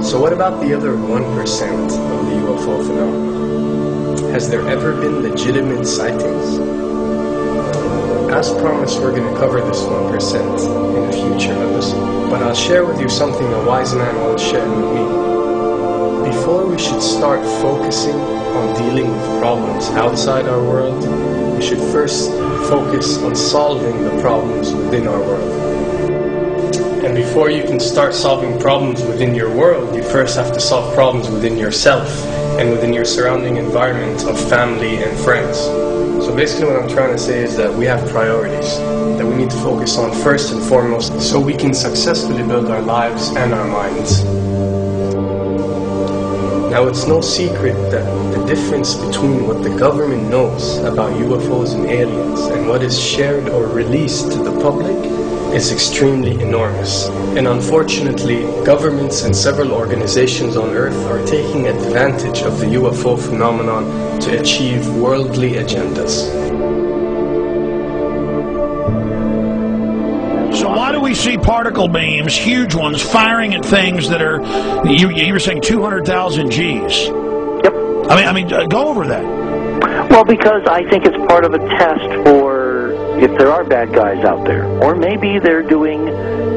So what about the other 1% of the UFO phenomenon? Has there ever been legitimate sightings? As promised, we're going to cover this 1% in a future episode. But I'll share with you something a wise man once shared with me. Before we should start focusing on dealing with problems outside our world, we should first focus on solving the problems within our world. And before you can start solving problems within your world, you first have to solve problems within yourself and within your surrounding environment of family and friends. So basically what I'm trying to say is that we have priorities that we need to focus on first and foremost so we can successfully build our lives and our minds. Now, it's no secret that the difference between what the government knows about UFOs and aliens and what is shared or released to the public is extremely enormous. And unfortunately, governments and several organizations on Earth are taking advantage of the UFO phenomenon to achieve worldly agendas. So why do we see particle beams, huge ones, firing at things that are, you were saying 200,000 Gs? Yep. I mean, go over that. Well, because I think it's part of a test for if there are bad guys out there. Or maybe they're doing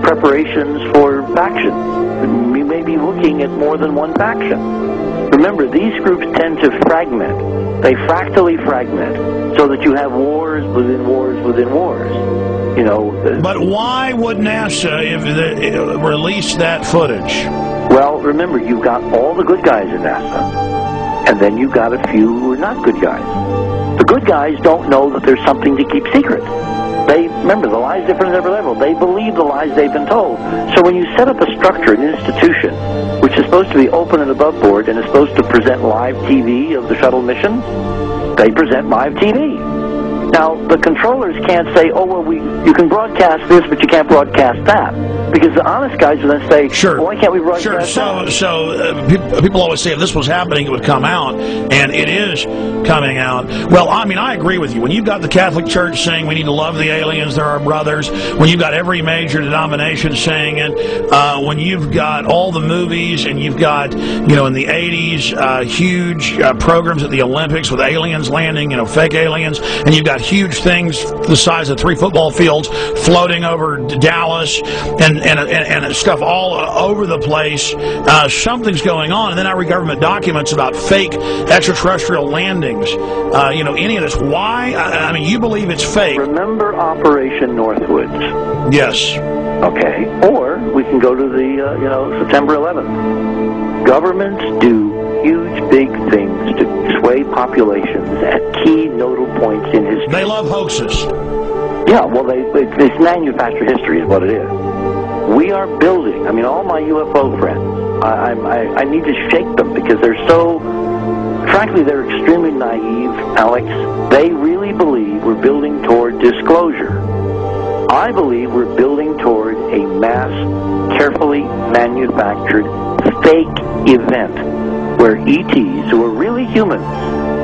preparations for faction. We may be looking at more than one faction. Remember, these groups tend to fragment. They fractally fragment so that you have wars within wars within wars. You know. But why would NASA release that footage? Well, remember, you've got all the good guys in NASA, and then you've got a few who are not good guys. The good guys don't know that there's something to keep secret. They, remember, the lie's different at every level. They believe the lies they've been told. So when you set up a structure, an institution, which is supposed to be open and above board and is supposed to present live TV of the shuttle mission, they present live TV. Now, the controllers can't say, oh, well, you can broadcast this, but you can't broadcast that. Because the honest guys will then say, sure. Well, why can't we broadcast that? So people always say if this was happening, it would come out, and it is coming out. Well, I mean, I agree with you. When you've got the Catholic Church saying we need to love the aliens, they're our brothers, when you've got every major denomination saying it, when you've got all the movies, and you've got, in the 80s, huge programs at the Olympics with aliens landing, fake aliens, and you've got huge things the size of 3 football fields floating over Dallas and stuff all over the place. Something's going on. And then I read government documents about fake extraterrestrial landings. Any of this. Why? I mean, you believe it's fake. Remember Operation Northwoods? Yes. Okay. Or we can go to the, September 11th. Governments do huge, big things to sway populations at key nodal points in history. They love hoaxes. Yeah, well, it's manufactured history is what it is. We are building, all my UFO friends, I need to shake them because they're so, frankly, they're extremely naive, Alex. They really believe we're building toward disclosure. I believe we're building toward a mass, carefully manufactured, fake event where ETs, who are really humans,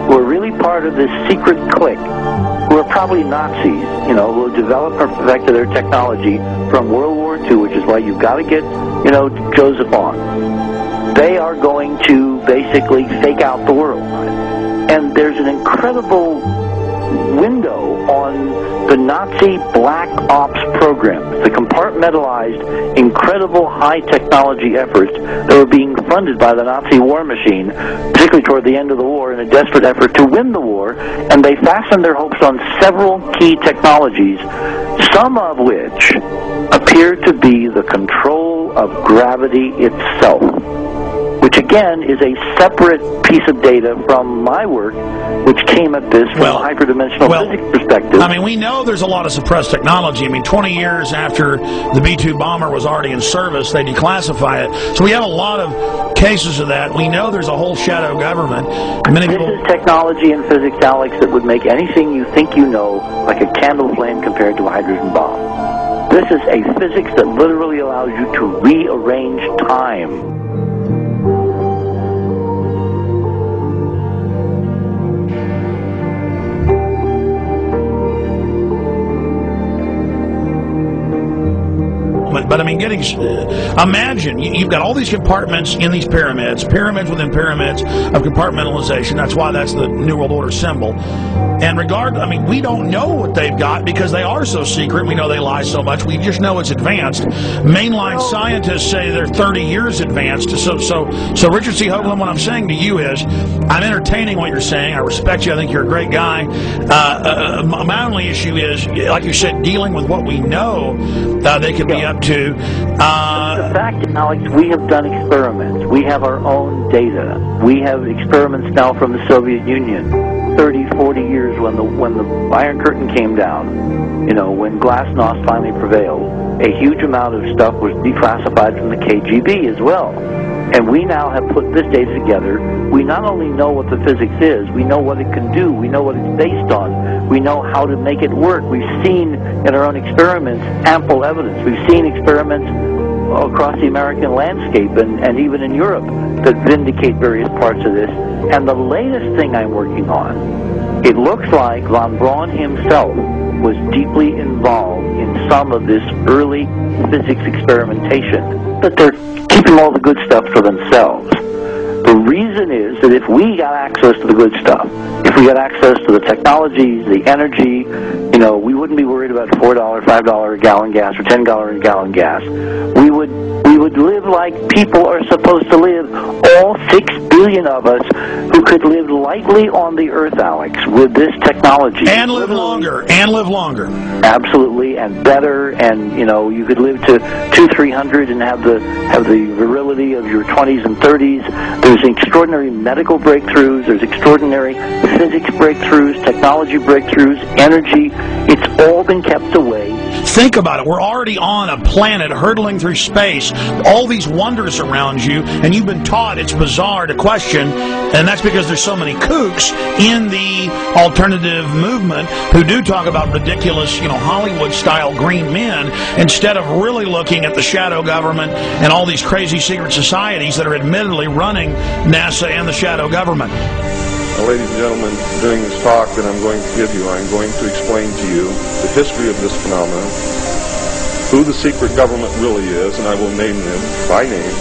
who are really part of this secret clique, who are probably Nazis, who have developed or perfected their technology from World War II, which is why you've got to get, Joseph on. They are going to basically fake out the world. And there's an incredible window on the Nazi black ops programs, the compartmentalized, incredible high-technology efforts that were being funded by the Nazi war machine, particularly toward the end of the war, in a desperate effort to win the war, and they fastened their hopes on several key technologies, some of which appear to be the control of gravity itself, which again is a separate piece of data from my work, which came at this from a hyperdimensional physics perspective. I mean, we know there's a lot of suppressed technology. 20 years after the B-2 bomber was already in service, they declassify it. So we have a lot of cases of that. We know there's a whole shadow government. This is technology and physics, Alex, that would make anything you think you know like a candle flame compared to a hydrogen bomb. This is a physics that literally allows you to rearrange time. that. But I mean, imagine you've got all these compartments in these pyramids within pyramids of compartmentalization. That's why that's the New World Order symbol. And we don't know what they've got because they are so secret. We know they lie so much. We just know it's advanced. Mainline scientists say they're 30 years advanced. So Richard C. Hoagland, what I'm saying to you is, I'm entertaining what you're saying. I respect you. I think you're a great guy. My only issue is, like you said, dealing with what we know they could be up to. The fact, Alex, we have done experiments. We have our own data. We have experiments now from the Soviet Union. 30, 40 years when the Iron Curtain came down, when glasnost finally prevailed, a huge amount of stuff was declassified from the KGB as well. And we now have put this data together. We not only know what the physics is, we know what it can do, we know what it's based on, we know how to make it work. We've seen in our own experiments ample evidence. We've seen experiments across the American landscape and even in Europe that vindicate various parts of this. And the latest thing I'm working on, it looks like von Braun himself was deeply involved in some of this early physics experimentation, but they're keeping all the good stuff for themselves. The reason is that if we got access to the good stuff, if we got access to the technologies, the energy, we wouldn't be worried about $4, $5 a gallon gas or $10 a gallon gas. We would live like people are supposed to live, all 6 billion of us who could live lightly on the earth, Alex, with this technology. And live longer. Absolutely, and better, and you could live to 200-300 and have the virility of your 20s and 30s. There's extraordinary medical breakthroughs, there's extraordinary physics breakthroughs, technology breakthroughs, energy. It's all been kept away. Think about it. We're already on a planet hurtling through space, all these wonders around you, and you've been taught it's bizarre to question, and that's because there's so many kooks in the alternative movement who do talk about ridiculous, Hollywood-style green men, instead of really looking at the shadow government and all these crazy secret societies that are admittedly running NASA and the shadow government. Now, ladies and gentlemen, during this talk that I'm going to give you, I'm going to explain to you the history of this phenomenon, who the secret government really is, and I will name them by name,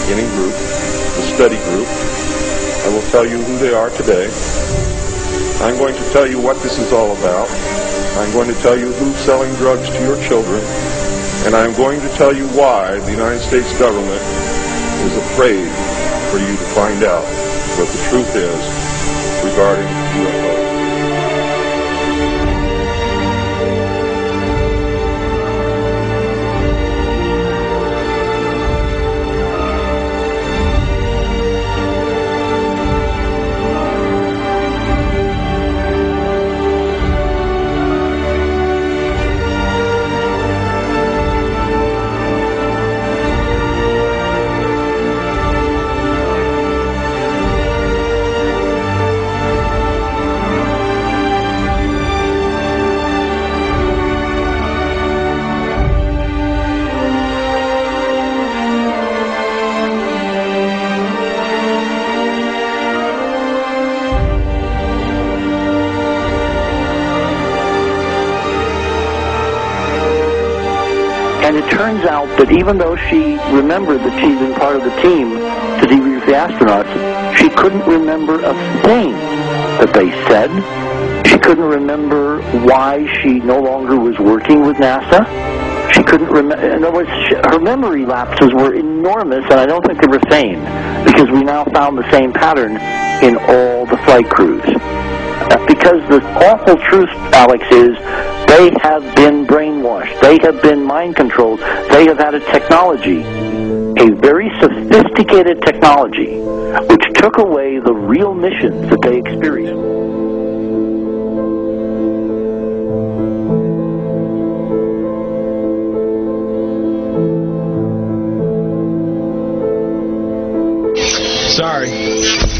beginning group, the study group. I will tell you who they are today. I'm going to tell you what this is all about. I'm going to tell you who's selling drugs to your children, and I'm going to tell you why the United States government is afraid for you to find out what the truth is regarding UFOs. And it turns out that even though she remembered that she'd been part of the team to debrief the astronauts, she couldn't remember a thing that they said. She couldn't remember why she no longer was working with NASA. She couldn't remember. In other words, her memory lapses were enormous, and I don't think they were feigned, because we now found the same pattern in all the flight crews. Because the awful truth, Alex, is they have been brainwashed. They have been mind controlled. They have had a technology, a very sophisticated technology, which took away the real missions that they experienced. Sorry.